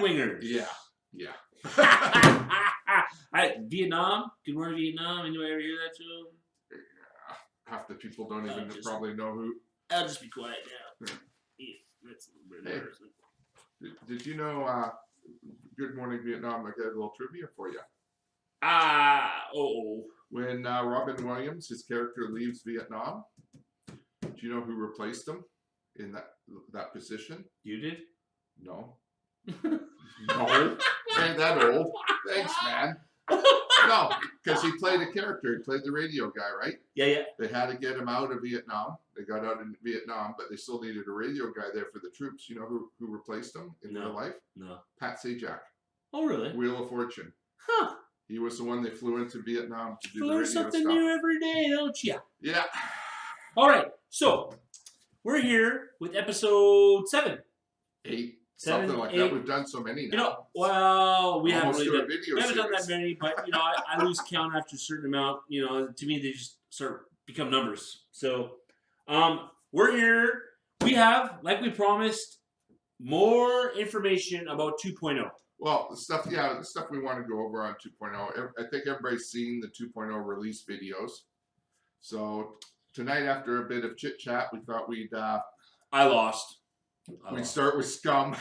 wingers. Yeah. Yeah. Vietnam. Good morning, Vietnam. Anybody ever hear that show? Half the people don't even probably know who. I'll just be quiet now. Yeah, that's a little bit embarrassing. Did you know? Good morning, Vietnam. I got a little trivia for you. When Robin Williams, his character, leaves Vietnam, do you know who replaced him in that position? You did? No. No. Ain't that old. Thanks, man. No, because he played a character. He played the radio guy, right? Yeah. They had to get him out of Vietnam. They got out in Vietnam, but they still needed a radio guy there for the troops. You know who replaced him in real life? No. Pat Sajak. Oh, really? Wheel of Fortune. Huh. He was the one they flew into Vietnam to do the Learn radio something stuff. new every day, don't you? Yeah. All right. So, we're here with episode 7. 8. 7, something like 8. that. We've done so many now. You know, well, we haven't Almost really to a we haven't done series. that many, but you know, I lose count after a certain amount. You know, to me, they just sort of become numbers. So, we're here. We have, like we promised, more information about 2.0. Well, the stuff we want to go over on 2.0. I think everybody's seen the 2.0 release videos. So tonight, after a bit of chit chat, we thought we'd I lost. we'd start with Scum.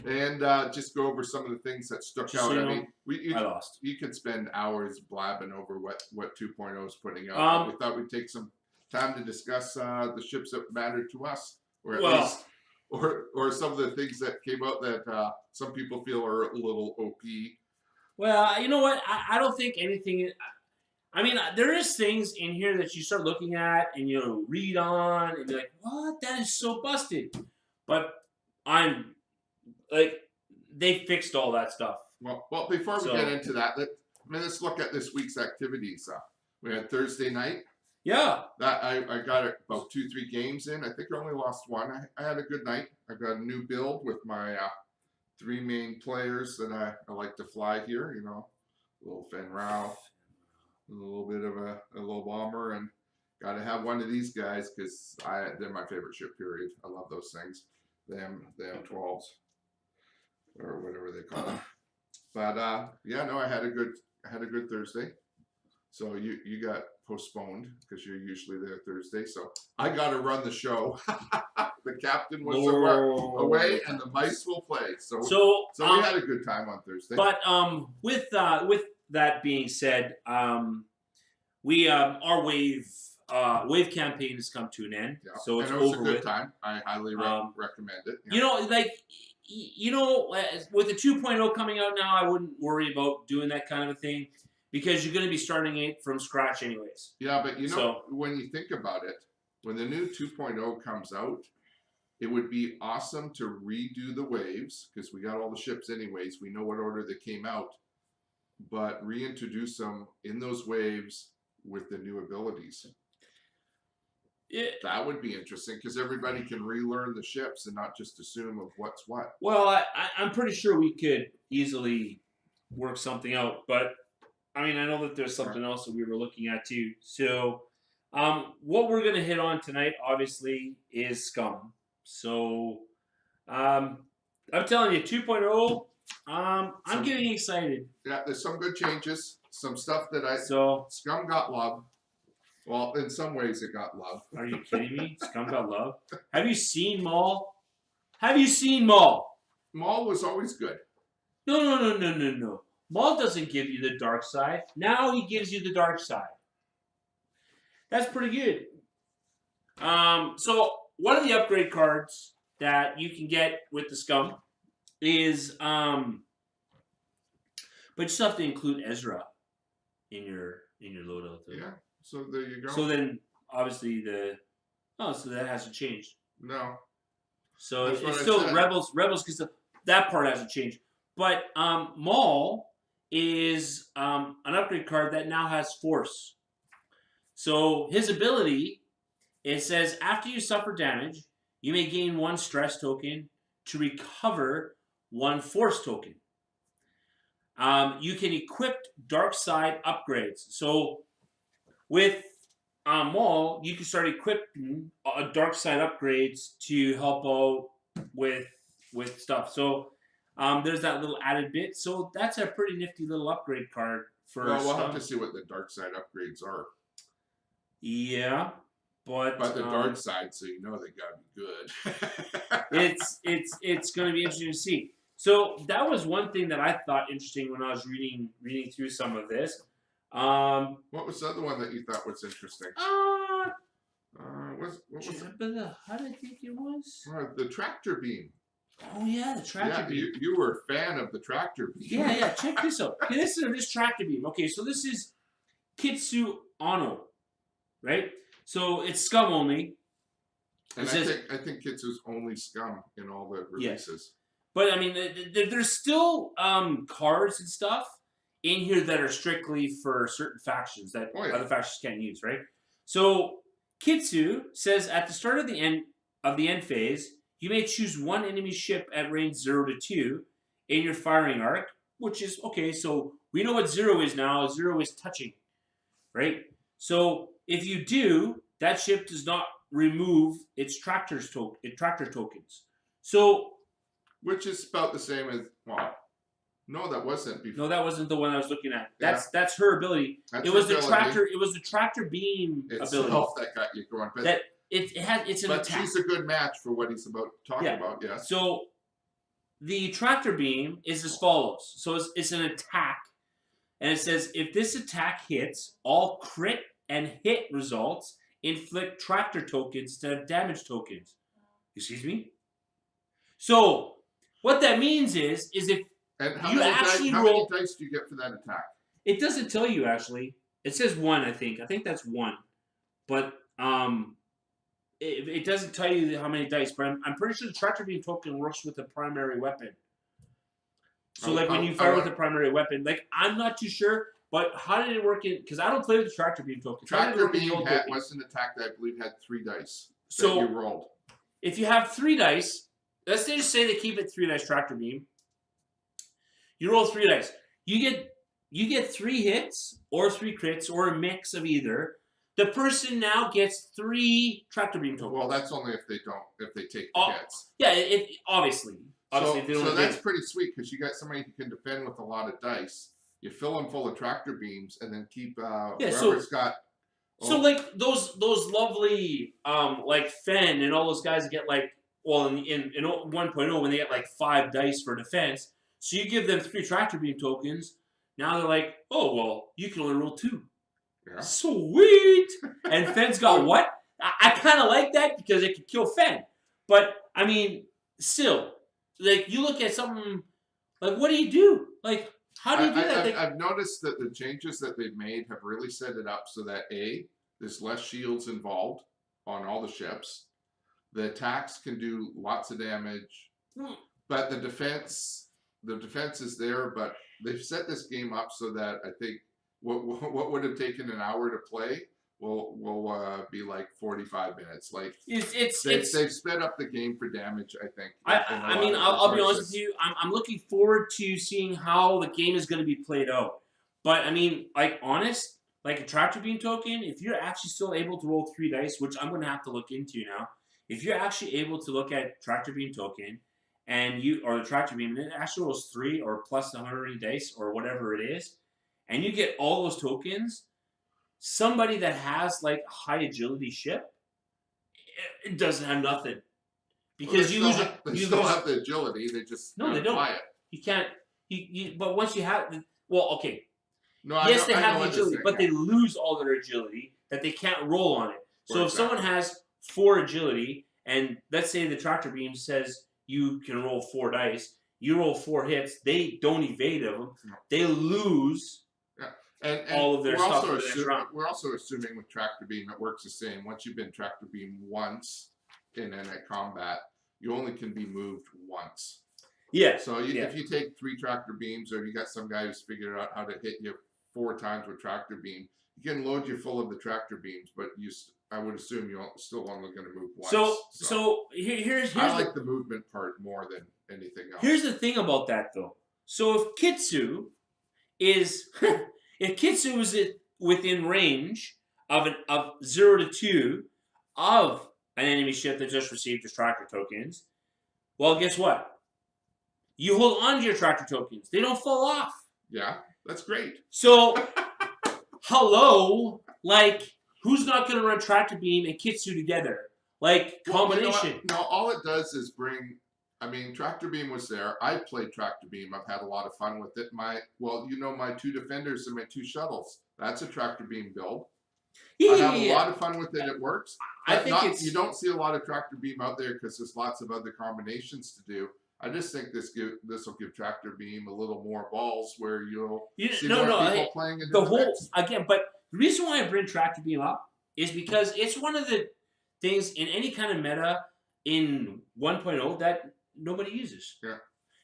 And just go over some of the things that stuck Just out. so you I know, mean, I lost. you could spend hours blabbing over what 2.0 is putting out. But we thought we'd take some time to discuss the ships that mattered to us, or at least, or some of the things that came out that some people feel are a little OP. Well, you know what? I don't think anything. I mean, there is things in here that you start looking at and you read on and be like, "What? That is so busted." But I'm like, they fixed all that stuff. Well, before we get into that, let's look at this week's activities. We had Thursday night. Yeah. That I got about 2-3 games in. I think I only lost one. I had a good night. I got a new build with my 3 main players that I like to fly here. You know, a little Fen Rao, a little bit of a low bomber, and got to have one of these guys because they're my favorite ship. Period. I love those things. Them 12s or whatever they call them. But yeah, no, I had a good Thursday. So you got postponed because you're usually there Thursday. So I got to run the show. The captain was somewhere away, and the mice will play. So we had a good time on Thursday. But with that being said, we our wave campaign has come to an end. Yeah. So it's and it was over a good with. time. I highly recommend it. Yeah. You know, like. You know, with the 2.0 coming out now, I wouldn't worry about doing that kind of a thing because you're going to be starting it from scratch anyways. Yeah, but you know, when you think about it, when the new 2.0 comes out, it would be awesome to redo the waves because we got all the ships anyways. We know what order they came out, but reintroduce them in those waves with the new abilities. That would be interesting because everybody can relearn the ships and not just assume of what's what. Well, I'm pretty sure we could easily work something out, but I mean, I know that there's something else that we were looking at too. So, what we're going to hit on tonight, obviously, is Scum. So, I'm telling you, 2.0, I'm getting excited. Yeah, there's some good changes, some stuff that Scum got love. Well, in some ways it got love. Are you kidding me? Scum got love? Have you seen Maul? Have you seen Maul? Maul was always good. No. Maul doesn't give you the dark side. Now he gives you the dark side. That's pretty good. So one of the upgrade cards that you can get with the Scum is, but you still have to include Ezra in your loadout. Though. Yeah. So there you go. So then, obviously so that hasn't changed. No. So it's still Rebels because that part hasn't changed. But Maul is an upgrade card that now has Force. So his ability, it says after you suffer damage, you may gain 1 stress token to recover 1 Force token. You can equip dark side upgrades. So with Maul, you can start equipping dark side upgrades to help out with with stuff. So there's that little added bit. So that's a pretty nifty little upgrade card for. Well, we'll have to see what the dark side upgrades are. Yeah, but the dark side, so you know they gotta be good. it's going to be interesting to see. So that was one thing that I thought interesting when I was reading through some of this. What was the other one that you thought was interesting? What was it? How did I think it was? The tractor beam. Oh yeah, the tractor beam. You were a fan of the tractor beam. Yeah. Check this out. Okay, this is this tractor beam. Okay, so this is Kitsu Ono, right? So it's Scum only. And I think Kitsu's only Scum in all the releases. Yeah. But I mean, there's still cards and stuff in here that are strictly for certain factions that other factions can't use, right? So Kitsu says at the start of the end phase, you may choose one enemy ship at range 0 to 2 in your firing arc, which is okay. So we know what 0 is now. 0 is touching, right? So if you do, that ship does not remove its tractor tokens. So. Which is about the same as, well, no, that wasn't before. No, that wasn't the one I was looking at. That's her ability. It was the tractor beam ability that got you going. But it's an attack. But she's a good match for what he's about to talk about. Yes. So the tractor beam is as follows. So it's an attack, and it says if this attack hits, all crit and hit results inflict tractor tokens instead of damage tokens. Excuse me. So what that means is if how you many dice do you get for that attack? It doesn't tell you actually. It says 1, I think. I think that's 1, but it doesn't tell you how many dice. But I'm pretty sure the tractor beam token works with a primary weapon. So when you fire with a primary weapon, like I'm not too sure, but how did it work in? Because I don't play with the tractor beam token. Tractor beam was an attack that I believe had 3 dice that you rolled. If you have 3 dice. Let's just say they keep it 3 dice tractor beam. You roll 3 dice. You get 3 hits or 3 crits or a mix of either. The person now gets 3 tractor beam tokens. Well, that's only if they take the hits. Yeah, obviously. So that's pretty sweet because you got somebody who can defend with a lot of dice. You fill them full of tractor beams and then keep whoever's got. So like those lovely like Fen and all those guys that get like. Well, in 1.0, when they get like 5 dice for defense, so you give them 3 tractor beam tokens. Now they're like, oh well, you can only roll 2. Yeah. Sweet. And Fen's got what? I kind of like that because it could kill Fen. But I mean, still, like you look at something like, what do you do? Like, how do you do that? I've noticed that the changes that they've made have really set it up so that there's less shields involved on all the ships. The attacks can do lots of damage, but the defense is there. But they've set this game up so that I think what would have taken an hour to play will be like 45 minutes. Like they've sped up the game for damage. I think. I mean, I'll be honest with you. I'm looking forward to seeing how the game is going to be played out. But I mean, like like a tractor beam token, if you're actually still able to roll 3 dice, which I'm going to have to look into now. If you're actually able to look at tractor beam token or the tractor beam, and it actually rolls 3 or plus 100 dice or whatever it is, and you get all those tokens, somebody that has like a high agility ship, it doesn't have nothing. Because you still have the agility, they just they don't. Fly it. You can't. But once you have, okay. No, yes, they have the agility, but they lose all their agility that they can't roll on it. So if someone has 4 agility, and let's say the tractor beam says you can roll 4 dice, you roll 4 hits, they don't evade them, they lose all of their stuff for the next round. We're also assuming with tractor beam it works the same. Once you've been tractor beam once in a combat, you only can be moved once. Yeah. So if you take 3 tractor beams, or you got some guy who's figured out how to hit you 4 times with tractor beam, you can load you full of the tractor beams, but I would assume you're still only going to move once. So here's I like the movement part more than anything else. Here's the thing about that though. So if Kitsu is within range of 0 to 2 of an enemy ship that just received its tractor tokens, well, guess what? you hold on to your tractor tokens. They don't fall off. Yeah, that's great. So, hello, like, who's not going to run tractor beam and Kitsu together? Like, combination. You know no, all it does is bring. I mean, tractor beam was there. I played tractor beam. I've had a lot of fun with it. My 2 defenders and my 2 shuttles. That's a tractor beam build. I have a lot of fun with it. It works. I think you don't see a lot of tractor beam out there because there's lots of other combinations to do. I just think this will give tractor beam a little more balls where you'll see more people playing in the whole again. But the reason why I bring tractor beam up is because it's one of the things in any kind of meta in 1.0 that nobody uses. Yeah.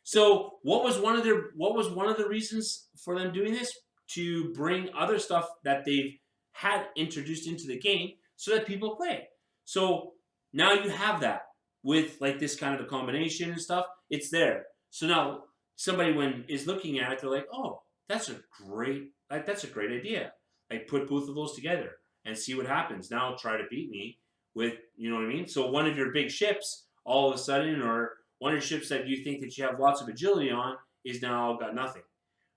So what was one of the reasons for them doing this? To bring other stuff that they've had introduced into the game so that people play it. So now you have that with like this kind of a combination and stuff. It's there. So now somebody when is looking at it, they're like, oh, that's a great idea. Like put both of those together and see what happens. Now try to beat me with, you know what I mean? So one of your big ships all of a sudden, or one of your ships that you think that you have lots of agility on is now got nothing,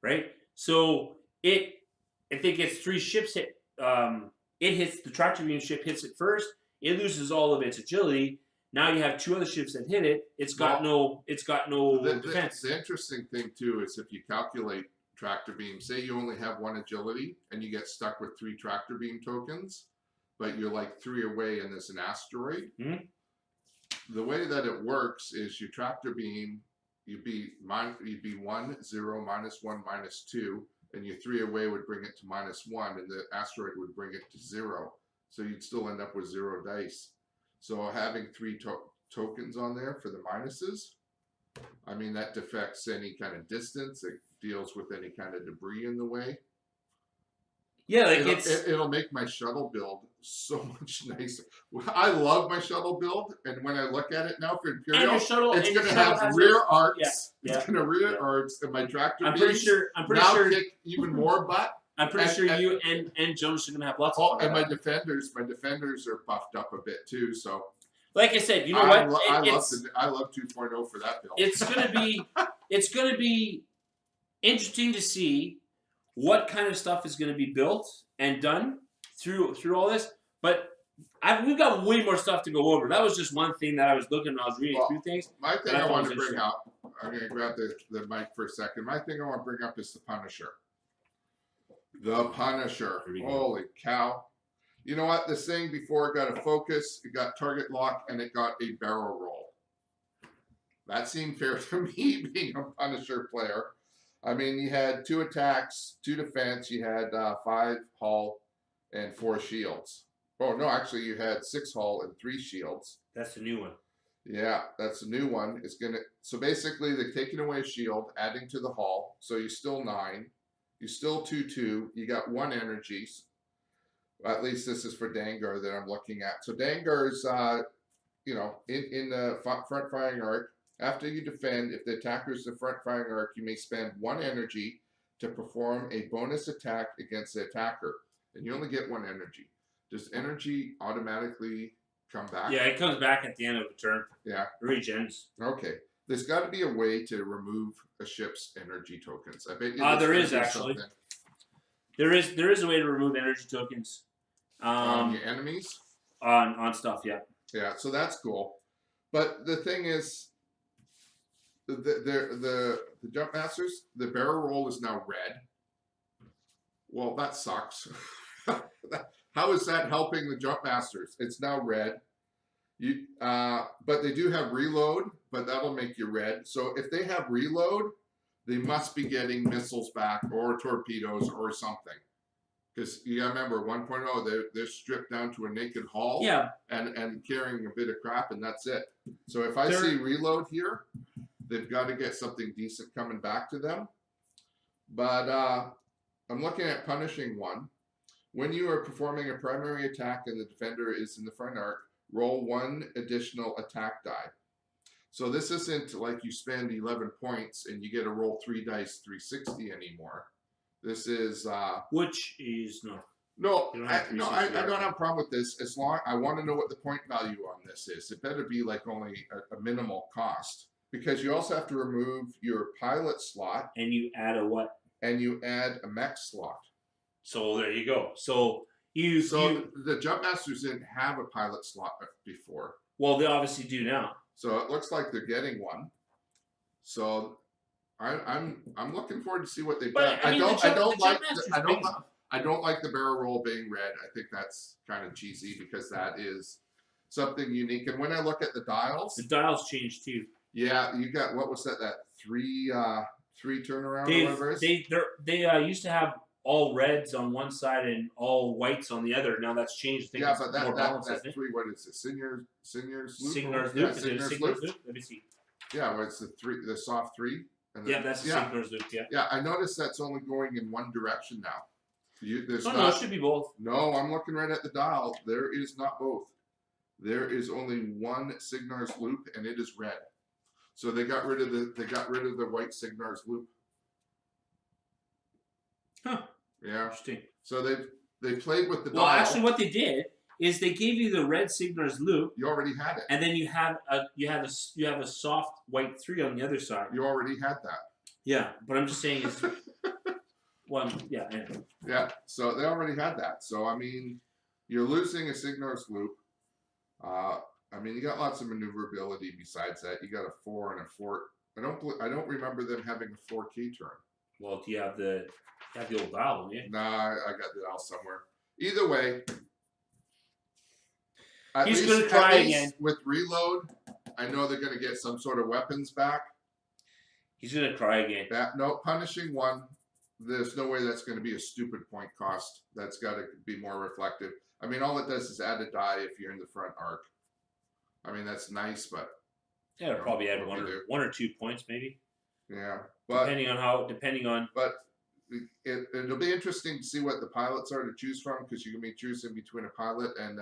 right? So if it gets 3 ships hit, it hits the tractor beam ship hits it first. It loses all of its agility. Now you have 2 other ships that hit it. It's got no defense. The interesting thing too is if you calculate tractor beam, say you only have 1 agility and you get stuck with 3 tractor beam tokens, but you're like 3 away and there's an asteroid. Mm-hmm. The way that it works is your tractor beam, you'd be 1, 0, -1, -2. And your 3 away would bring it to -1, and the asteroid would bring it to 0. So you'd still end up with 0 dice. So having 3 tokens on there for the minuses, I mean, that defects any kind of distance. It deals with any kind of debris in the way. Yeah, like it'll make my shuttle build so much nicer. I love my shuttle build, and when I look at it now for Imperial, it's going to have rear arcs. Yeah, it's going to rear arcs, and my tractor I'm pretty sure kick even more butt. I'm pretty sure you and Jonas are going to have lots of fun. And my defenders are buffed up a bit too. So, like I said, you know what? I love 2.0 for that build. It's going to be interesting to see what kind of stuff is going to be built and done through all this. But we've got way more stuff to go over. That was just one thing that I was looking when I was reading through things. My thing I want to bring up, I'm going to grab the mic for a second. My thing I want to bring up is the Punisher. The Punisher. Holy cow. You know what? This thing before it got a focus, it got target lock, and it got a barrel roll. That seemed fair to me being a Punisher player. I mean, you had 2 attacks, 2 defense. You had 5 hull and 4 shields. Oh, no, actually, you had 6 hull and 3 shields. That's the new one. Yeah, that's the new one. So basically, they're taking away a shield, adding to the hull. So you're still 9. You're still 2/2. You got 1 energy. At least this is for Dangar that I'm looking at. So Dangar's, in the front firing arc. After you defend, if the attacker is the front firing arc, you may spend 1 energy to perform a bonus attack against the attacker. And you only get 1 energy. Does energy automatically come back? Yeah, it comes back at the end of the turn. Yeah. Regens. Okay. There's got to be a way to remove a ship's energy tokens. I bet you there is actually. There is a way to remove energy tokens. On your enemies? On stuff, yeah. Yeah, so that's cool. But the thing is, the jump masters, the barrel roll is now red. Well, that sucks. How is that helping the jump masters? It's now red. But they do have reload, but that'll make you red. So if they have reload, they must be getting missiles back or torpedoes or something. Because you gotta remember, 1.0, they're stripped down to a naked hull, yeah, and carrying a bit of crap, and that's it. So if I see reload here, they've got to get something decent coming back to them. But I'm looking at punishing 1. When you are performing a primary attack and the defender is in the front arc, roll 1 additional attack die. So this isn't like you spend 11 points and you get to roll 3 dice 360 anymore. This is which is no. No, I don't have a problem with this. As long I want to know what the point value on this is. It better be like only a minimal cost. because you also have to remove your pilot slot And you add a what? and you add a mech slot. So there you go. So the Jump Masters didn't have a pilot slot before. Well, they obviously do now. So it looks like they're getting one. So I'm looking forward to see what they've done. I don't like the barrel roll being red. I think that's kind of cheesy because that is something unique. And when I look at the dials changed too. Yeah, you got, what was that? That three turnaround or whatever it is? They used to have all reds on one side and all whites on the other. Now that's changed. I think Yeah, but more balanced, that three, what is it? Singer's loop? Signer's Yeah, loop. Is it a Signer's loop? Let me see. Yeah, well, it's the soft three. And yeah, that's the Signer's loop. Yeah. Yeah, I noticed that's only going in one direction now. No, it should be both. No, I'm looking right at the dial. There is not both. There is only one Signer's loop, and it is red. So they got rid of the white Signer's loop. Huh. Yeah. Interesting. So they played with the dial. Well, actually, what they did is they gave you the red Signer's loop. You already had it. And then you have a soft white 3 on the other side. You already had that. Yeah, but I'm just saying is yeah. Anyway. Yeah, so they already had that. So I mean, you're losing a Signer's loop. I mean, you got lots of maneuverability besides that. You got a 4 and a 4. I don't remember them having a 4K turn. Well, do you have the old dial, don't you? Nah, I got the dial somewhere. Either way, he's going to cry again. With reload, I know they're going to get some sort of weapons back. He's going to cry again. No, punishing one. There's no way that's going to be a stupid point cost. That's got to be more reflective. I mean, all it does is add a die if you're in the front arc. I mean, that's nice, but yeah, it'll probably add one or 2 points, maybe. Yeah, but depending on. But it'll be interesting to see what the pilots are to choose from, because you can be choosing between a pilot and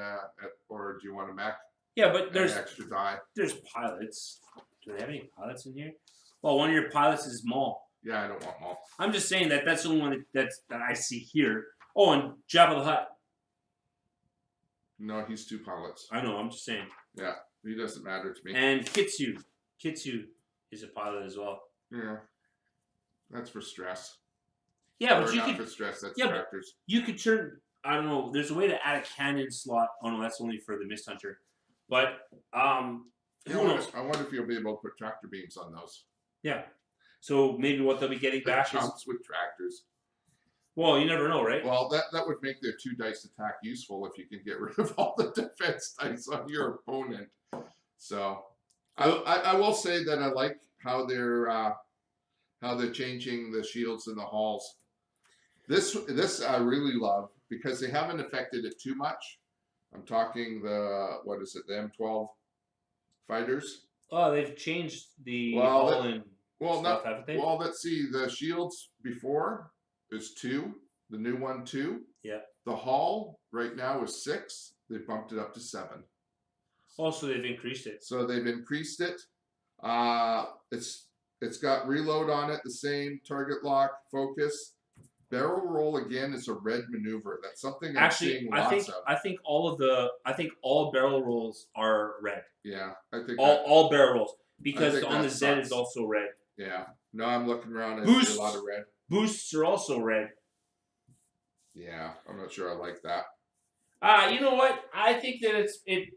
or do you want a mech? Yeah, but there's extra die. There's pilots. Do they have any pilots in here? Well, one of your pilots is Maul. Yeah, I don't want Maul. I'm just saying that's the only one that I see here. Oh, and Jabba the Hutt. No, he's 2 pilots. I know. I'm just saying. Yeah, he doesn't matter to me. And Kitsu is a pilot as well. Yeah, that's for stress. Yeah, but you not could for stress. That's tractors. You could turn. I don't know. There's a way to add a cannon slot. Oh no, that's only for the Mist Hunter. But who knows? I wonder if you'll be able to put tractor beams on those. Yeah. So maybe what they'll be getting back is with tractors. Well, you never know, right? Well, that would make their 2 dice attack useful if you can get rid of all the defense dice on your opponent. So, I will say that I like how they're changing the shields and the halls. This I really love because they haven't affected it too much. I'm talking the M12 fighters. Oh, they've changed the hull and stuff, haven't they? Well, let's see. The shields before is 2. The new one 2. Yeah. The hull right now is 6. They bumped it up to 7. Also, they've increased it. So they've increased it. It's got reload on it, the same target lock, focus. Barrel roll again is a red maneuver. That's something I'm seeing lots of. I think all barrel rolls are red. Yeah, I think all barrel rolls, because on the Z is also red. Yeah. No, I'm looking around and I see a lot of red. Boosts are also red. Yeah, I'm not sure I like that. You know what? I think that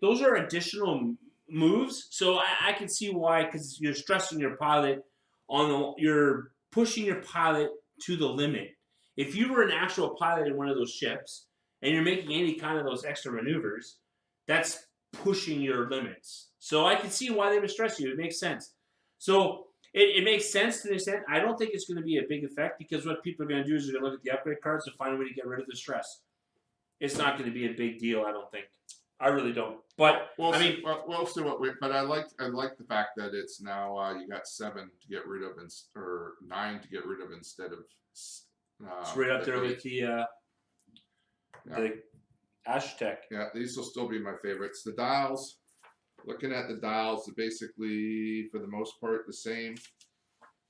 those are additional moves, so I can see why, because you're stressing your pilot you're pushing your pilot to the limit. If you were an actual pilot in one of those ships and you're making any kind of those extra maneuvers, that's pushing your limits. So I can see why they would stress you. It makes sense. So it makes sense to an extent. I don't think it's going to be a big effect, because what people are going to do is they're going to look at the upgrade cards and find a way to get rid of the stress. It's not going to be a big deal, I don't think. I really don't. But we'll see what but I like the fact that it's now you got 7 to get rid of or 9 to get rid of instead of. It's right up there with the Aztec. Yeah, these will still be my favorites. The dials. Looking at the dials, they're basically for the most part the same.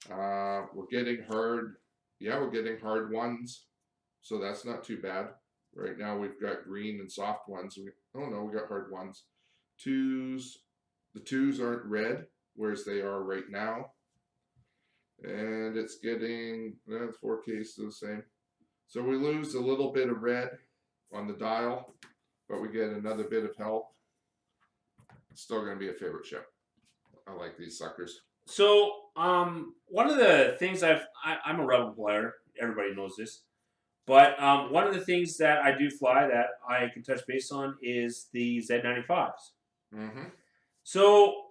We're getting hard. Yeah, we're getting hard ones, so that's not too bad. Right now we've got green and soft ones. We got hard ones. 2s. The 2s aren't red. whereas they are right now. And it's getting 4K is still the same. So we lose a little bit of red on the dial, but we get another bit of health. It's still going to be a favorite ship. I like these suckers. So, one of the things I'm a Rebel player. Everybody knows this. But one of the things that I do fly that I can touch base on is the Z95s. Mm-hmm. So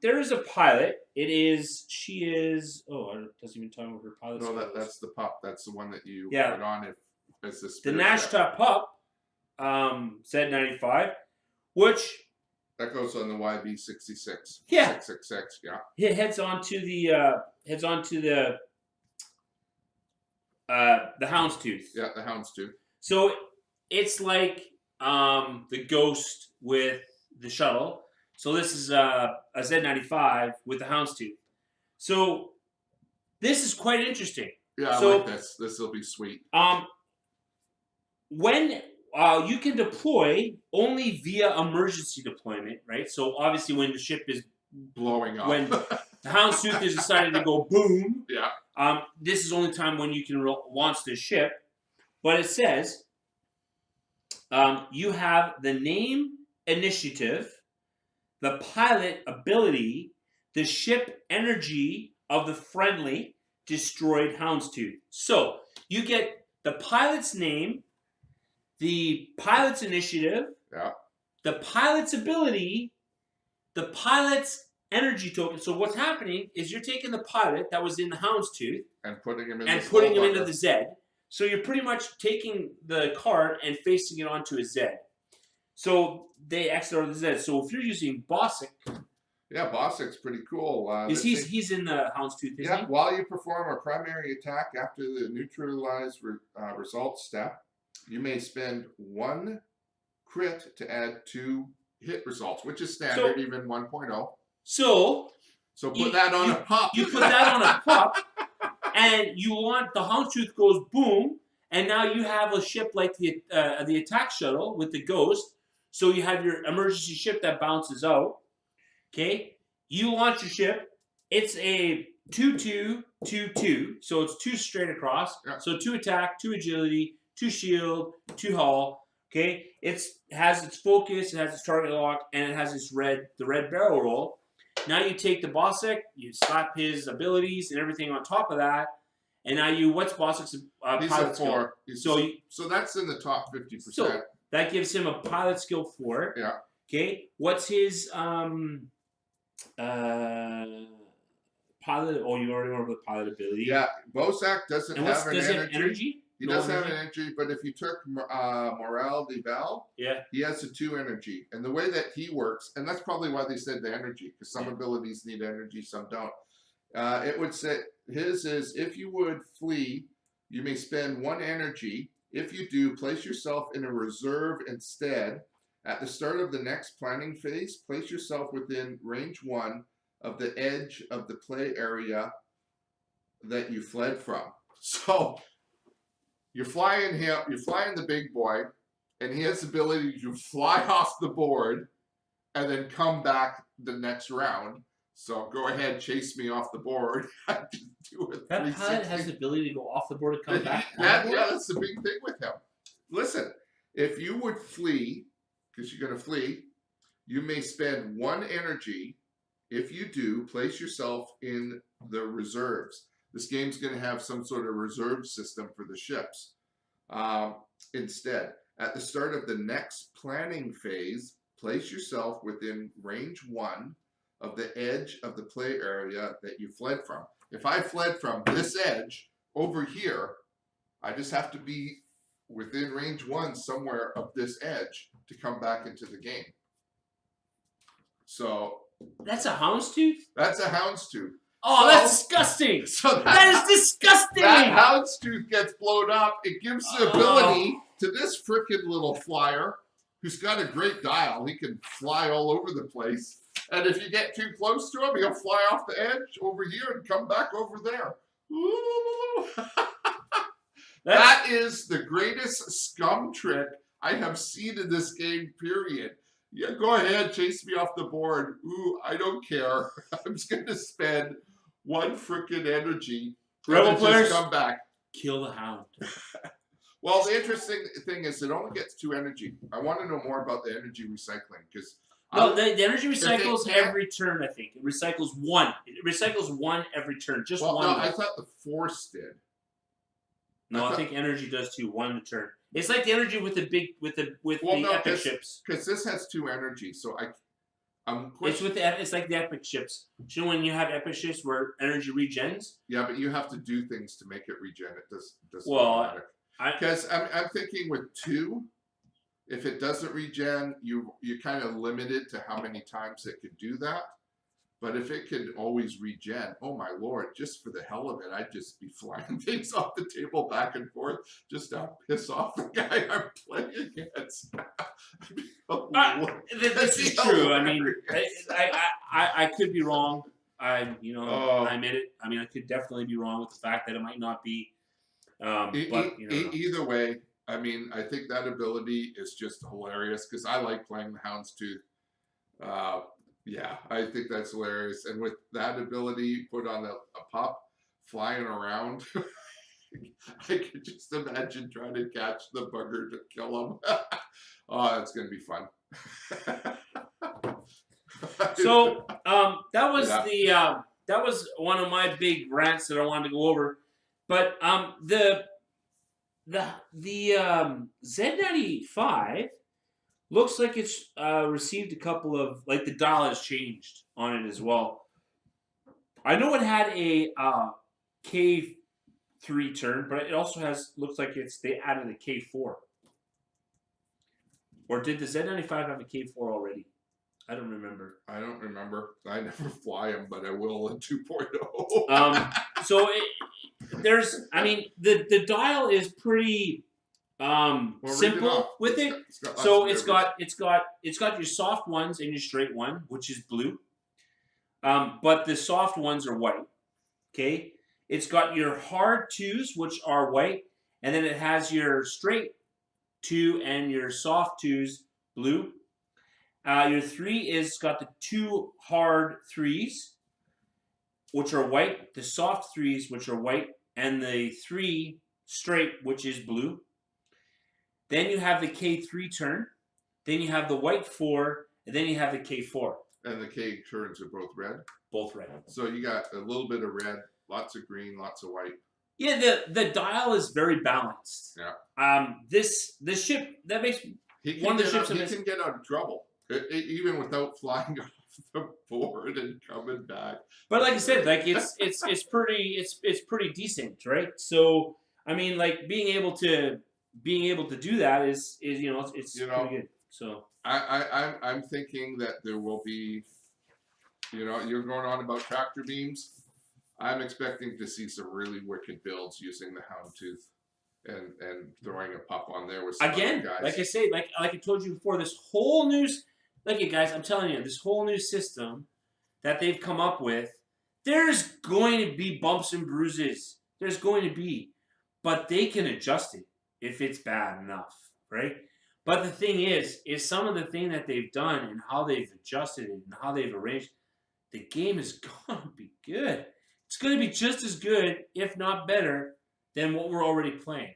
there is a pilot. She is. Oh, it doesn't even tell me what her pilot. No, that's the pup. That's the one that you put on as the Nashta pup, Z95, which that goes on the YB66. Yeah, 666. Yeah. It heads onto the Houndstooth. Yeah, the Houndstooth. So it's like the Ghost with the shuttle. So this is a Z95 with the Houndstooth. So this is quite interesting. Yeah, I like this. This will be sweet. When you can deploy only via emergency deployment, right? So obviously when the ship is blowing up, when the Houndstooth is decided to go boom, yeah. This is the only time when you can launch this ship. But it says you have the name initiative, the pilot ability, the ship energy of the friendly destroyed Houndstooth. So you get the pilot's name, the pilot's initiative, the pilot's ability, the pilot's energy token. So what's happening is you're taking the pilot that was in the Houndstooth and putting him into the Z. So you're pretty much taking the card and facing it onto a Z. So they exit out of the Z. So if you're using Bossic, yeah, Bossic's pretty cool. He's in the Houndstooth, isn't he? While you perform a primary attack after the neutralize result step, you may spend 1 crit to add 2 hit results, which is standard, even 1.0. So put that on a pup. You put that on a pup, and you want the Houndstooth goes boom, and now you have a ship like the attack shuttle with the Ghost. So you have your emergency ship that bounces out. Okay, you launch your ship. It's a 2-2-2-2, so it's 2 straight across. Yeah. So 2 attack, 2 agility, 2 shield, 2 hull. Okay, it has its focus, it has its target lock, and it has the red barrel roll. Now you take the Bossic, you slap his abilities and everything on top of that, and now what's Bossic's pilot skill? So that's in the top 50%. So that gives him a pilot skill 4. Yeah. Okay, what's his pilot? Oh, you already went over the pilot ability. Yeah, Bosak doesn't have an energy. He does have an energy, but if you took Morale de Val, he has a 2 energy. And the way that he works, and that's probably why they said the energy, because some abilities need energy, some don't. It would say, his is, if you would flee, you may spend 1 energy. If you do, place yourself in a reserve instead. At the start of the next planning phase, place yourself within range 1 of the edge of the play area that you fled from. So you're flying the big boy, and he has the ability to fly off the board and then come back the next round. So go ahead, chase me off the board. That pilot has the ability to go off the board and come back. That's the big thing with him. Listen, if you would flee, because you're going to flee, you may spend 1 energy. If you do, place yourself in the reserves. This game's going to have some sort of reserve system for the ships. Instead, at the start of the next planning phase, place yourself within range 1 of the edge of the play area that you fled from. If I fled from this edge over here, I just have to be within range 1 somewhere of this edge to come back into the game. So that's a Houndstooth? That's a Houndstooth. Oh, that's disgusting. That is disgusting. That Houndstooth gets blown up. It gives the ability to this frickin' little flyer who's got a great dial. He can fly all over the place. And if you get too close to him, he'll fly off the edge over here and come back over there. That is the greatest scum trick I have seen in this game, period. Yeah, go ahead, chase me off the board. Ooh, I don't care. I'm just gonna spend one frickin' energy and Rebel then players, just come back. kill the hound. Well, the interesting thing is it only gets 2 energy. I want to know more about the energy recycling because No, the energy recycles can't- every turn. I think it recycles one. It recycles one every turn. Just well, one. no, though. I thought the force did. No, I think energy does too. One a turn. It's like the energy with the big epic ships. Because this has 2 energy, so I'm It's with the it's like the epic ships. Do you know when you have epic ships where energy regens? Yeah, but you have to do things to make it regen. It doesn't Well, matter. Because I'm thinking with 2, if it doesn't regen, you're kind of limited to how many times it could do that. But if it could always regen, oh my lord, just for the hell of it, I'd just be flying things off the table back and forth just to piss off the guy I'm playing against. This is true. I mean, I could be wrong. I admit it. I mean, I could definitely be wrong with the fact that it might not be. But either way, I mean, I think that ability is just hilarious because I like playing the Houndstooth. Yeah, I think that's hilarious. And with that ability put on a pup flying around, I could just imagine trying to catch the bugger to kill him. Oh, that's going to be fun. So that was that was one of my big rants that I wanted to go over. But the Z95 looks like it's received a couple of, like, the dial has changed on it as well. I know it had a K3 turn, but it also looks like they added a K4. Or did the Z95 have a K4 already? I don't remember. I don't remember. I never fly them, but I will in 2.0. So I mean, the dial is pretty simple with it. So it's got your soft ones and your straight one, which is blue. But the soft ones are white. Okay. It's got your hard 2s, which are white, and then it has your straight 2 and your soft 2s blue. Your 3 is got the 2 hard 3s, which are white, the soft 3s, which are white, and the 3 straight, which is blue. Then you have the K3 turn. Then you have the white 4, and then you have the K4. And the K turns are both red? Both red. So you got a little bit of red, lots of green, lots of white. Yeah, the dial is very balanced. Yeah. The ship, that makes one of the ships. He can get out of trouble. Even without flying off the board and coming back. But like I said, like it's pretty decent, right? So I mean, like being able to do that is it's pretty good. So I'm thinking that there will be, you're going on about tractor beams. I'm expecting to see some really wicked builds using the Houndstooth and throwing a pup on there with some other guys. Like I say, like I told you before, this whole new. Look at guys, I'm telling you, this whole new system that they've come up with, there's going to be bumps and bruises. There's going to be. But they can adjust it if it's bad enough, right? But the thing is some of the thing that they've done and how they've adjusted it and how they've arranged, the game is going to be good. It's going to be just as good, if not better, than what we're already playing.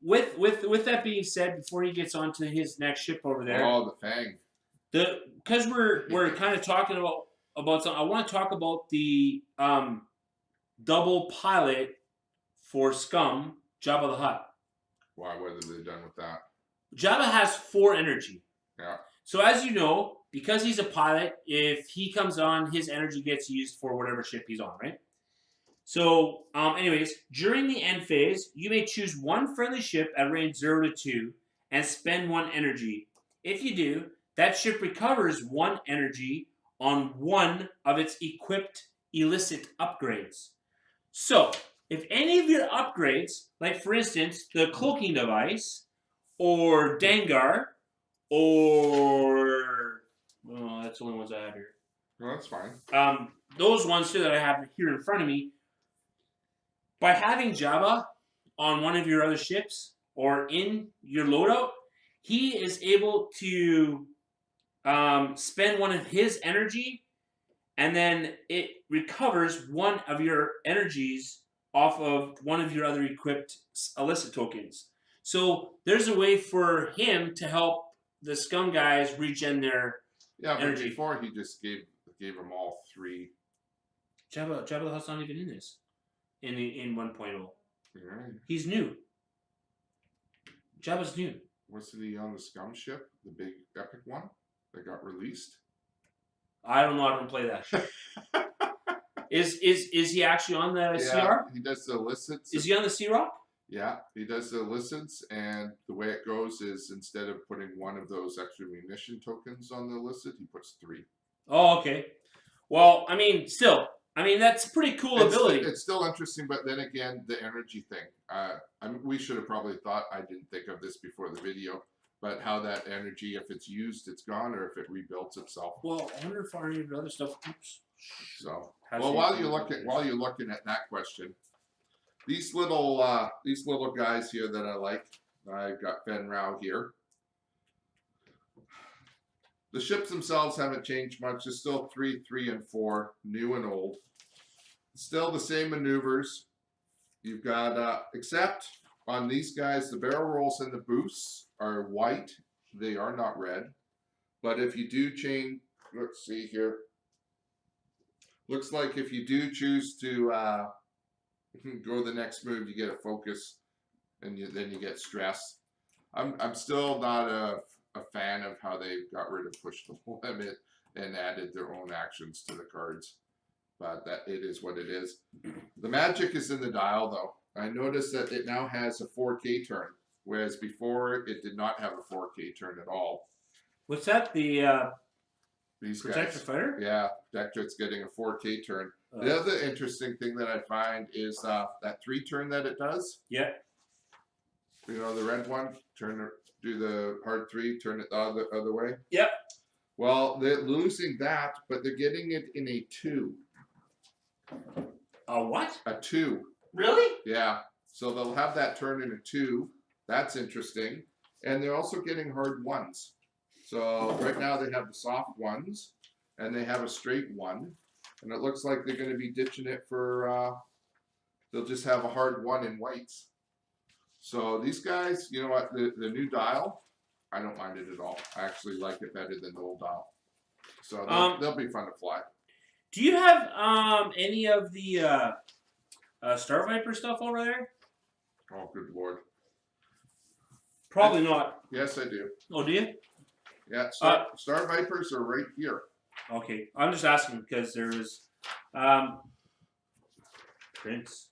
With that being said, before he gets on to his next ship over there, the Fang. Because we're kind of talking about something, I want to talk about the double pilot for Scum, Jabba the Hutt. Why? What have they done with that? Jabba has 4 energy. Yeah. So as you know, because he's a pilot, if he comes on, his energy gets used for whatever ship he's on, right? So, anyways, during the end phase, you may choose one friendly ship at range 0 to 2 and spend 1 energy. If you do, that ship recovers 1 energy on one of its equipped illicit upgrades. So, if any of your upgrades, like for instance, the cloaking device, or Dengar, or... Oh, that's the only ones I have here. No, that's fine. Those ones too that I have here in front of me, by having Jabba on one of your other ships or in your loadout, he is able to spend one of his energy, and then it recovers one of your energies off of one of your other equipped illicit tokens. So there's a way for him to help the Scum guys regen their energy. But before he just gave them all 3. Jabba the Hutt's not even in this. In 1.0. Yeah. He's new. Jabba's new. Wasn't he on the Scum ship, the big epic one that got released? I don't know. I don't play that. Is he actually on the CR? He does the illicits. Is he on the C-Rock? Yeah, he does the illicits, and the way it goes is instead of putting one of those extra munition tokens on the illicit, he puts 3. Oh, okay. Well, I mean, still, that's a pretty cool ability. It's still interesting, but then again, the energy thing. We should have probably thought, I didn't think of this before the video, but how that energy, if it's used, it's gone, or if it rebuilds itself. Well, I wonder if any of the other stuff. Oops. So, well, while you're looking at that question, these little guys here that I like, I've got Ben Rao here. The ships themselves haven't changed much. There's still 3, 3, and 4, new and old. Still the same maneuvers. You've got, except on these guys, the barrel rolls and the boosts are white. They are not red. But if you do change, let's see here. Looks like if you do choose to go the next move, you get a focus, and then you get stress. I'm still not a fan of how they got rid of push the limit and added their own actions to the cards, but that it is what it is. The magic is in the dial, though. I noticed that it now has a 4K turn, whereas before it did not have a 4K turn at all. What's that? These Protector guys, Fighter? Yeah, Protector's getting a 4K turn. The other interesting thing that I find is that 3 turn that it does. Yeah. You know, the red one, do the hard 3, turn it the other way. Yep. Well, they're losing that, but they're getting it in a 2. A what? A 2. Really? Yeah. So they'll have that turn in a 2. That's interesting. And they're also getting hard 1s. So right now they have the soft 1s, and they have a straight 1. And it looks like they're going to be ditching it for, they'll just have a hard 1 in whites. So these guys, you know what, the new dial, I don't mind it at all. I actually like it better than the old dial. So they'll be fun to fly. Do you have any of the Star Viper stuff over there? Oh, good Lord. Probably not. Yes, I do. Oh, do you? Yeah, Star Vipers are right here. Okay, I'm just asking because there is Prince.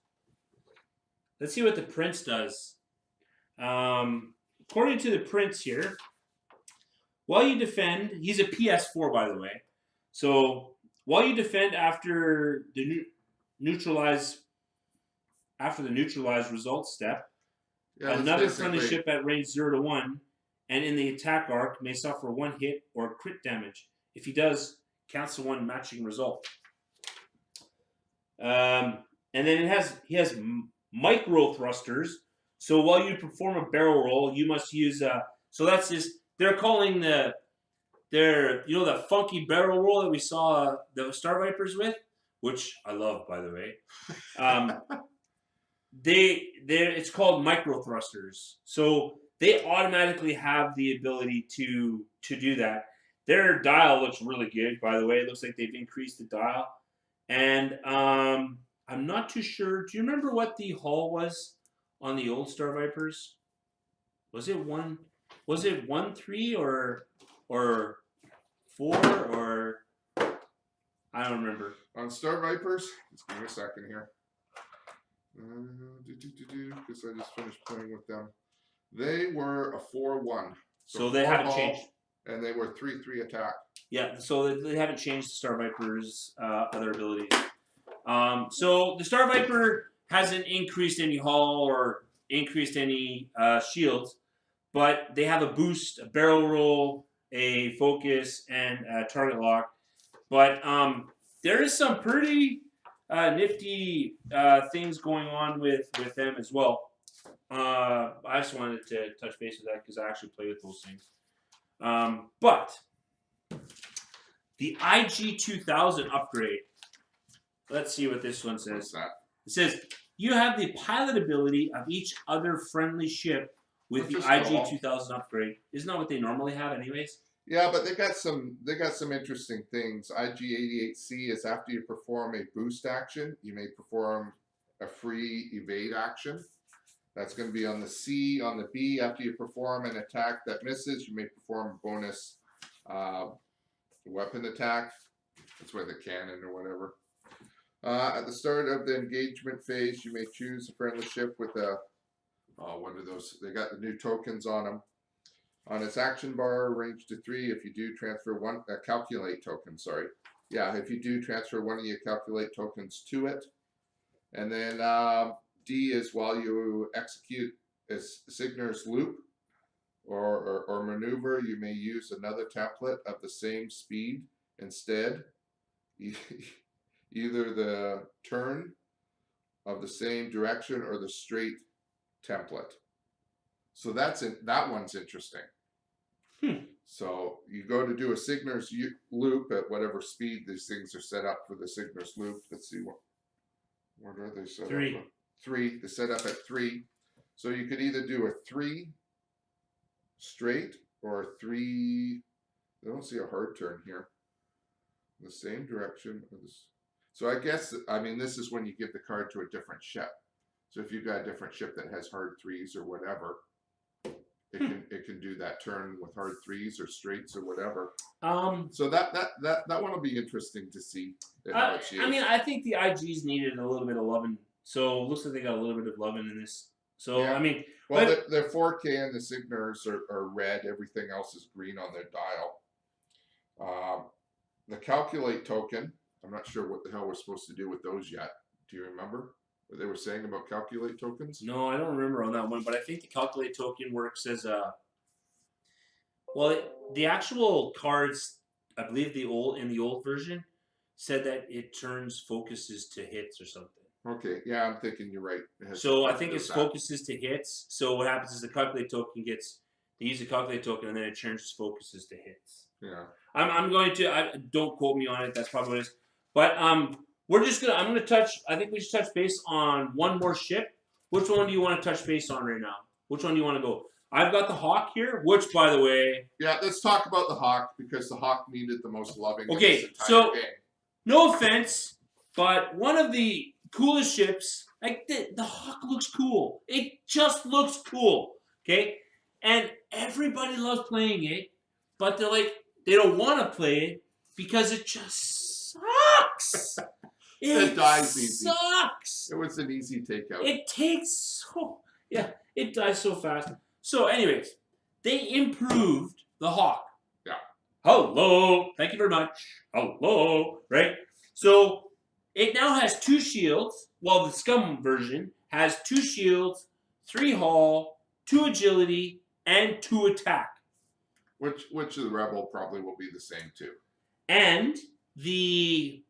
Let's see what the Prince does. According to the Prince here, while you defend, he's a PS4 by the way. So while you defend after the neutralize results step, another friendly ship at range 0 to 1 and in the attack arc may suffer 1 hit or crit damage. If he does, cancel 1 matching result. And then he has micro thrusters. So while you perform a barrel roll, you must use so that's just they're calling the funky barrel roll that we saw the Star Vipers with, which I love by the way. It's called micro thrusters. So they automatically have the ability to do that. Their dial looks really good, by the way. It looks like they've increased the dial. And I'm not too sure. Do you remember what the hull was on the old Star Vipers? Was it 1.3 or 4 or I don't remember. On Star Vipers, just give me a second here. Because I just finished playing with them. They were a 4-1. So they haven't changed. And they were 3-3 attack. Yeah, so they haven't changed the Star Viper's other abilities. So the Star Viper hasn't increased any hull or increased any shields, but they have a boost, a barrel roll, a focus, and a target lock. But there is some pretty nifty things going on with them as well. I just wanted to touch base with that because I actually play with those things. But the IG 2000 upgrade. Let's see what this one What's says. that? It says you have the pilot ability of each other friendly ship with the IG 2000 upgrade. Isn't that what they normally have, anyways? Yeah, but they got some interesting things. IG-88C is after you perform a boost action, you may perform a free evade action. That's going to be on the C. On the B, after you perform an attack that misses, you may perform a bonus weapon attack. That's why the cannon or whatever. At the start of the engagement phase, you may choose a friendly ship with a, what are those? They got the new tokens on them. On its action bar, range to 3. If you do transfer one, calculate token. Sorry, yeah. If you do transfer one of your calculate tokens to it, and then D is while you execute a Signer's loop or maneuver, you may use another template of the same speed instead. Either the turn of the same direction or the straight template. So that one's interesting. So you go to do a Signer's loop at whatever speed these things are set up for the Signer's loop. Let's see what are they set 3. up? 3. They set up at 3. So you could either do a 3 straight or a 3. I don't see a hard turn here. The same direction. So I guess, I mean, this is when you give the card to a different ship. So if you've got a different ship that has hard 3s or whatever, it can do that turn with hard 3s or straights or whatever. So that one will be interesting to see. I mean, I think the IGs needed a little bit of loving. So it looks like they got a little bit of loving in this. So yeah. I mean, well, their 4K and the Signers are red. Everything else is green on their dial. The calculate token. I'm not sure what the hell we're supposed to do with those yet. Do you remember what they were saying about calculate tokens? No, I don't remember on that one, but I think the calculate token works as well, the actual cards, I believe in the old version, said that it turns focuses to hits or something. Okay, yeah, I'm thinking you're right. So I think it's focuses to hits. So what happens is the calculate token they use the calculate token and then it changes focuses to hits. Yeah. I'm going to, don't quote me on it, that's probably what it is. But I'm going to touch, I think we should touch base on one more ship. Which one do you want to touch base on right now? Which one do you want to go? I've got the Hawk here, which, by the way... Yeah, let's talk about the Hawk, because the Hawk needed the most loving in this entire game. No offense, but one of the coolest ships, like the Hawk looks cool. It just looks cool, okay? And everybody loves playing it, but they're like, they don't want to play it because it just sucks. It dies easy. Sucks. It was an easy takeout. It takes it dies so fast. So, anyways, they improved the Hawk. Yeah. Hello. Thank you very much. Hello. Right? So, it now has 2 shields. Well, the Scum version has 2 shields, 3 hull, 2 agility, and 2 attack. Which of the Rebel probably will be the same too. And the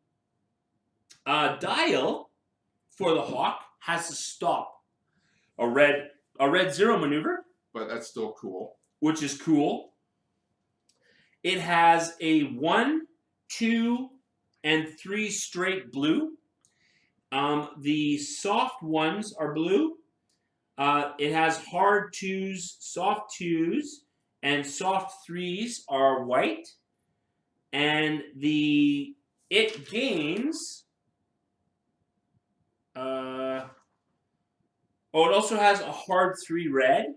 dial for the Hawk has to stop. A red 0 maneuver. But that's still cool. Which is cool. It has a 1, 2, and 3 straight blue. The soft ones are blue. It has hard 2s, soft 2s, and soft 3s are white. And it gains... it also has a hard 3 red,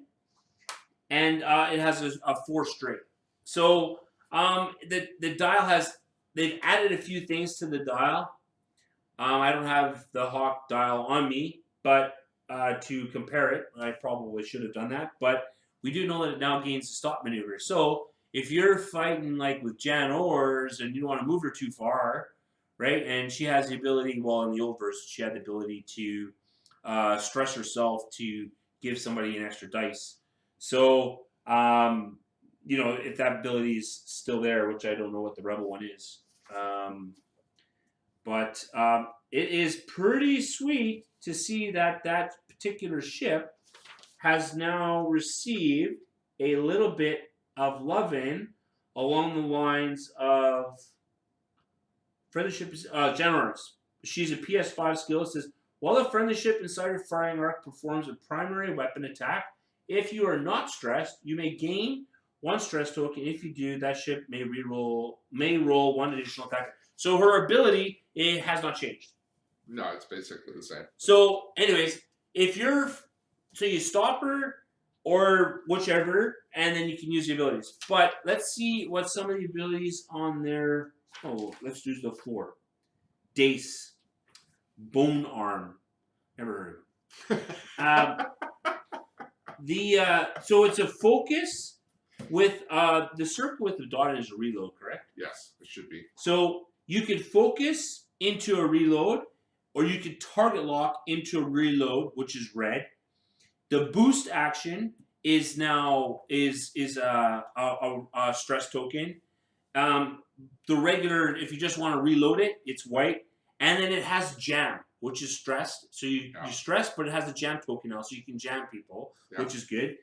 and it has a 4 straight. So the dial they've added a few things to the dial. I don't have the Hawk dial on me, but to compare it, I probably should have done that. But we do know that it now gains a stop maneuver. So if you're fighting like with Jan Ors and you don't want to move her too far, right? And she has the ability, well, in the old version, she had the ability to stress herself to give somebody an extra dice. So, if that ability is still there, which I don't know what the Rebel one is. But it is pretty sweet to see that particular ship has now received a little bit of loving along the lines of friendship generals. She's a PS5 skill. It says, while the friendly ship inside your firing arc performs a primary weapon attack, if you are not stressed, you may gain 1 stress token. If you do, that ship may roll 1 additional attack. So her ability, it has not changed. No, it's basically the same. So, anyways, so you stop her or whichever, and then you can use the abilities. But let's see what some of the abilities on there. Oh, let's do the 4. Dace, Bone Arm, never heard of him. So it's a focus with the circle with the dot is a reload, correct? Yes, it should be. So you can focus into a reload, or you can target lock into a reload, which is red. The boost action is now a stress token. The regular, if you just want to reload it, it's white, and then it has jam, which is stressed. So you stress, but it has a jam token now, so you can jam people, which is good.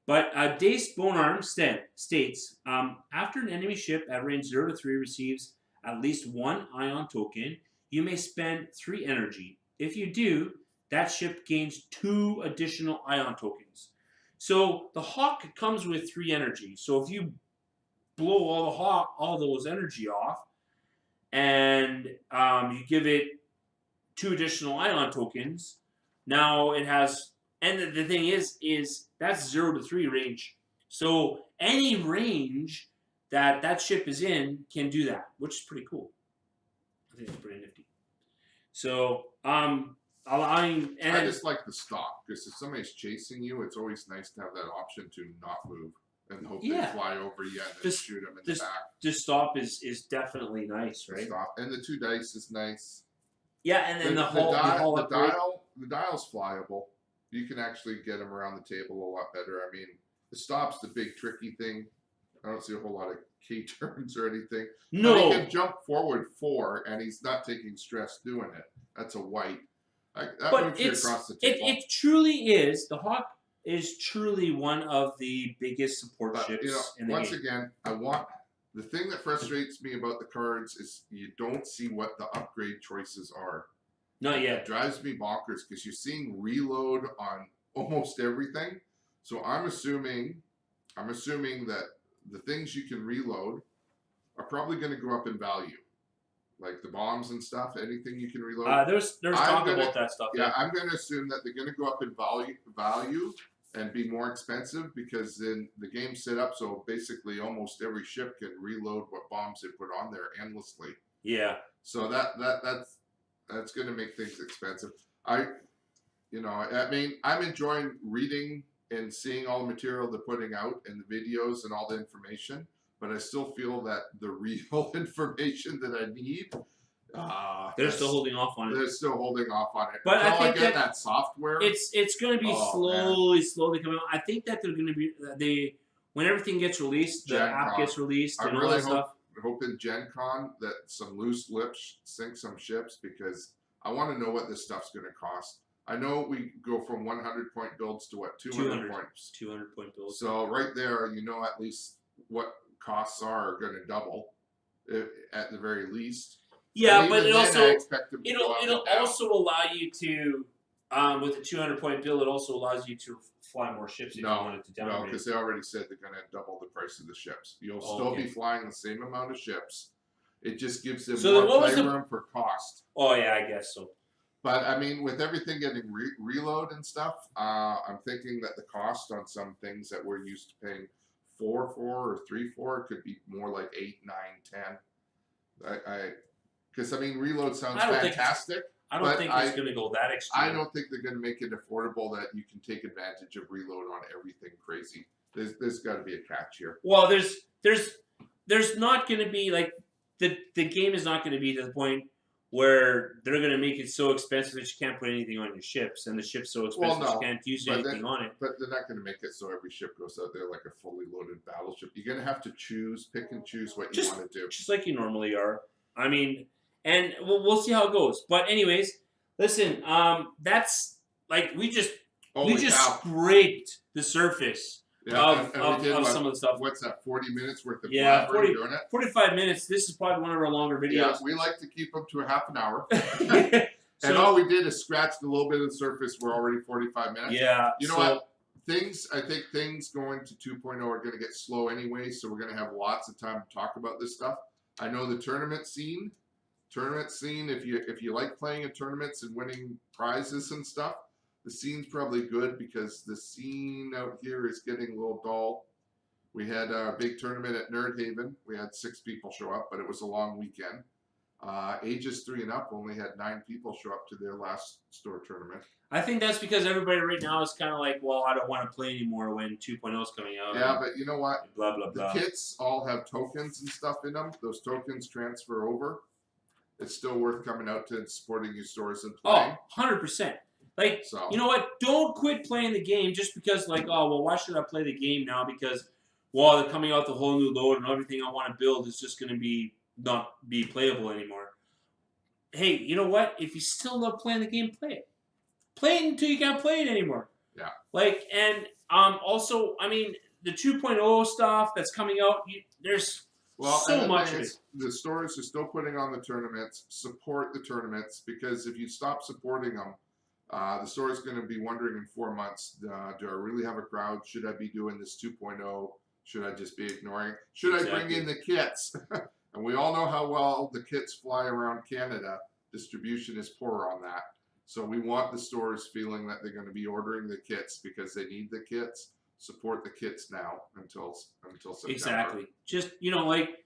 But Dace Bonearm states, after an enemy ship at range 0 to 3 receives at least 1 ion token, you may spend 3 energy. If you do, that ship gains 2 additional ion tokens. So the Hawk comes with 3 energy. So if you blow all those energy off, and you give it 2 additional ion tokens, now it has. And the thing is that's 0 to 3 range. So any range that ship is in can do that, which is pretty cool. I think it's pretty nifty. So allowing. And I just like the stop, because if somebody's chasing you, it's always nice to have that option to not move and hope they fly over you and then shoot them in the back. The stop is definitely nice, right? The stop. And the 2 dice is nice. Yeah, and then the dial's flyable. You can actually get them around the table a lot better. I mean, the stop's the big tricky thing. I don't see a whole lot of K-turns or anything. No. But he can jump forward 4, and he's not taking stress doing it. That's a white. That moves you across the table. It truly is. The Hawk is truly one of the biggest support ships in the game. Once again, the thing that frustrates me about the cards is you don't see what the upgrade choices are. Not yet. It drives me bonkers because you're seeing reload on almost everything. So I'm assuming that the things you can reload are probably going to go up in value, like the bombs and stuff. Anything you can reload. There's talk about that stuff. Yeah, I'm going to assume that they're going to go up in value and be more expensive, because then the game's set up so basically almost every ship can reload what bombs they put on there endlessly. Yeah. So that's going to make things expensive. I mean, I'm enjoying reading and seeing all the material they're putting out and the videos and all the information, but I still feel that the real information that I need, they're still holding off on it. They're still holding off on it. But until I think get that software. It's going to be slowly coming out. I think that they're going to be when everything gets released, the app gets released, and all that stuff. Hope in Gen Con that some loose lips sink some ships, because I want to know what this stuff's going to cost. I know we go from 100-point builds to 200 points. 200-point builds. So right there, at least what costs are going to double, at the very least. Yeah, but it'll also allow you to, with a 200-point build, it also allows you to fly more ships if you wanted to downgrade. No, because they already said they're going to double the price of the ships. You'll still be flying the same amount of ships. It just gives them more playroom for cost. Oh, yeah, I guess so. But, I mean, with everything getting reload and stuff, I'm thinking that the cost on some things that we're used to paying 4 for or 3 for could be more like 8, 9, 10. Because, I mean, reload sounds fantastic. I don't think it's going to go that extreme. I don't think they're going to make it affordable that you can take advantage of reload on everything crazy. There's got to be a catch here. Well, there's not going to be, like, the game is not going to be to the point where they're going to make it so expensive that you can't put anything on your ships, and the ship's so expensive that you can't use anything on it. But they're not going to make it so every ship goes out there like a fully loaded battleship. You're going to have to pick and choose what you want to do. Just like you normally are. I mean, and we'll see how it goes. But anyways, listen, that's, like, we just Holy we just cow. scraped the surface Yeah, of we did some of the stuff. What's that? 40 minutes worth of Yeah, blabbering doing it. 45 minutes. This is probably one of our longer videos. Yeah, we like to keep them to a half an hour. So, and all we did is scratched a little bit of the surface. We're already 45 minutes. Yeah. You know what? I think things going to 2.0 are going to get slow anyway, so we're going to have lots of time to talk about this stuff. I know the tournament scene, if you like playing in tournaments and winning prizes and stuff, the scene's probably good because the scene out here is getting a little dull. We had a big tournament at Nerd Haven. We had 6 people show up, but it was a long weekend. Ages 3 and up only had 9 people show up to their last store tournament. I think that's because everybody right now is kind of like, well, I don't want to play anymore when 2.0 is coming out. Yeah, but you know what? Blah, blah, blah. The kits all have tokens and stuff in them. Those tokens transfer over. It's still worth coming out to supporting your stores and playing. Oh, 100%. Like, So. You know what? Don't quit playing the game just because, like, oh, well, why should I play the game now? Because, well, they're coming out the whole new load and everything I want to build is just going to not be playable anymore. Hey, you know what? If you still love playing the game, play it. Play it until you can't play it anymore. Yeah. Like, and also, I mean, the 2.0 stuff that's coming out, there's so much of it. The stores are still putting on the tournaments. Support the tournaments because if you stop supporting them, the store is going to be wondering in 4 months, do I really have a crowd? Should I be doing this 2.0? Should I just be ignoring? Should I bring in the kits? And we all know how well the kits fly around Canada. Distribution is poor on that. So we want the stores feeling that they're going to be ordering the kits because they need the kits. Support the kits now until September. Exactly. Just, like,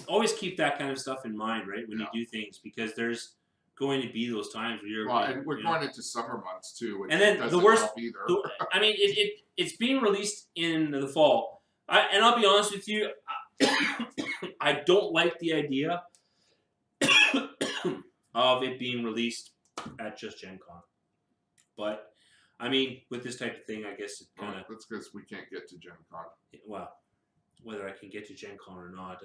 always keep that kind of stuff in mind, right, when you do things, because there's going to be those times where you're... Well, and we're going into summer months, too, which and then doesn't the worst, help either. I mean, it's being released in the fall. And I'll be honest with you, I don't like the idea of it being released at just Gen Con. But, I mean, with this type of thing, I guess it kind of... That's because we can't get to Gen Con. Well, whether I can get to Gen Con or not,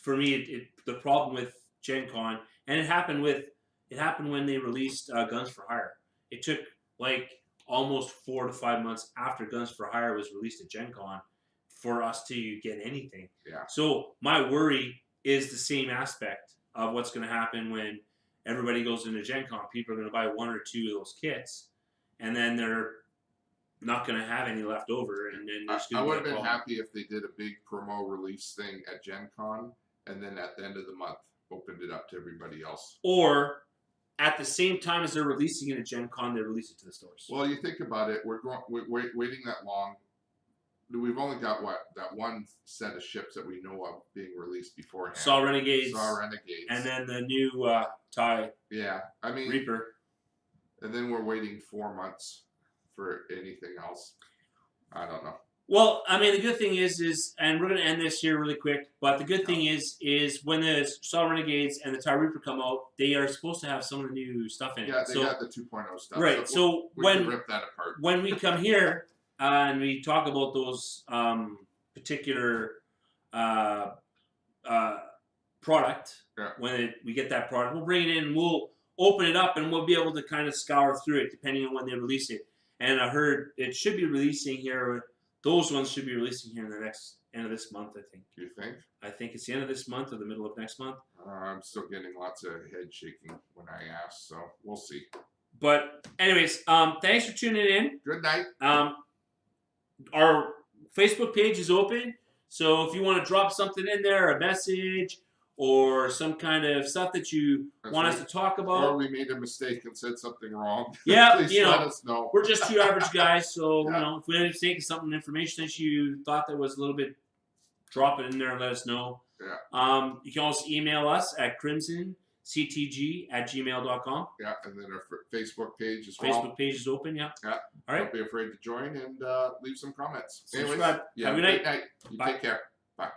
for me, the problem with Gen Con, and it happened when they released Guns for Hire. It took, like, almost 4 to 5 months after Guns for Hire was released at Gen Con for us to get anything. Yeah. So my worry is the same aspect of what's going to happen when everybody goes into Gen Con. People are going to buy 1 or 2 of those kits, and then they're not going to have any left over. And then I would have been happy if they did a big promo release thing at Gen Con, and then at the end of the month opened it up to everybody else. Or at the same time as they're releasing it at Gen Con, they release it to the stores. Well, you think about it, we're waiting that long. We've only got that one set of ships that we know of being released beforehand. Saw Renegades. And then the new TIE. Yeah, I mean Reaper. And then we're waiting 4 months for anything else. I don't know. Well, I mean, the good thing is, and we're going to end this here really quick, but the good thing is when the Saw Renegades and the TIE Reaper come out, they are supposed to have some of the new stuff in it. Yeah, they got the 2.0 stuff. Right, so we can rip that apart. When we come here and we talk about those particular product, when we get that product, we'll bring it in and we'll open it up and we'll be able to kind of scour through it depending on when they release it. And I heard it should be releasing here. Those ones should be releasing here in the end of this month, I think. You think? I think it's the end of this month or the middle of next month. I'm still getting lots of head shaking when I ask, so we'll see. But anyways, thanks for tuning in. Good night. Our Facebook page is open, so if you want to drop something in there, a message, or some kind of stuff that you want us to talk about. Or we made a mistake and said something wrong. Yeah, Please let us know. We're just 2 average guys, so if we made a mistake, something information that you thought that was a little bit, drop it in there and let us know. Yeah. You can also email us at crimsonctg@gmail.com. Yeah, and then our Facebook page as well. Facebook page is open, yeah. Yeah. All right. Don't be afraid to join and leave some comments. Anyways, have a good night. You Bye. take care. Bye.